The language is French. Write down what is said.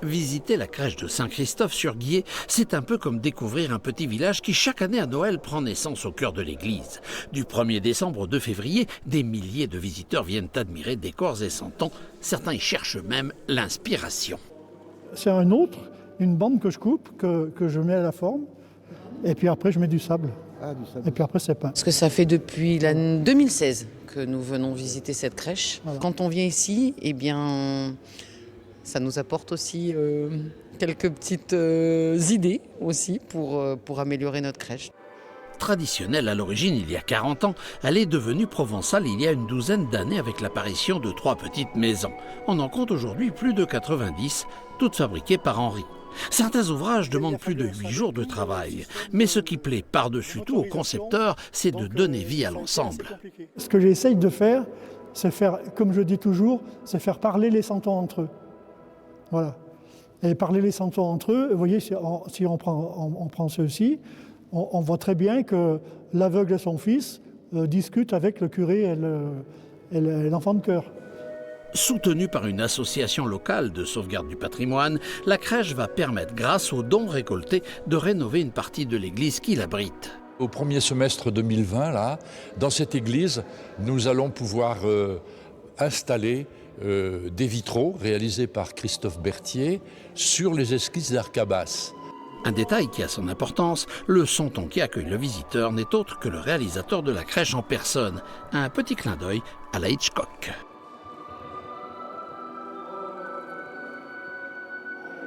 Visiter la crèche de Saint-Christophe-sur-Guiers, c'est un peu comme découvrir un petit village qui chaque année à Noël prend naissance au cœur de l'église. Du 1er décembre au 2 février, des milliers de visiteurs viennent admirer décors et santons. Certains y cherchent même l'inspiration. C'est une bande que je coupe, que je mets à la forme, et puis après je mets du sable. Et puis après c'est peint. Parce que ça fait depuis l'année 2016 que nous venons visiter cette crèche. Voilà. Quand on vient ici, eh bien, ça nous apporte aussi quelques petites idées aussi pour améliorer notre crèche. Traditionnelle à l'origine il y a 40 ans, elle est devenue provençale il y a une douzaine d'années avec l'apparition de 3 petites maisons. On en compte aujourd'hui plus de 90, toutes fabriquées par Henri. Certains ouvrages demandent plus de 8 jours de travail. Mais ce qui plaît par-dessus tout aux concepteurs, c'est de donner vie à l'ensemble. Ce que j'essaye de faire, c'est faire, comme je dis toujours, c'est faire parler les santons entre eux. Voilà. Et parler les santons entre eux, vous voyez, si on prend ceux-ci, on voit très bien que l'aveugle et son fils discutent avec le curé et l'enfant de chœur. Soutenue par une association locale de sauvegarde du patrimoine, la crèche va permettre, grâce aux dons récoltés, de rénover une partie de l'église qui l'abrite. Au premier semestre 2020, là, dans cette église, nous allons pouvoir installer des vitraux réalisés par Christophe Berthier sur les esquisses d'arcabas. Un détail qui a son importance, le santon qui accueille le visiteur n'est autre que le réalisateur de la crèche en personne. Un petit clin d'œil à la Hitchcock.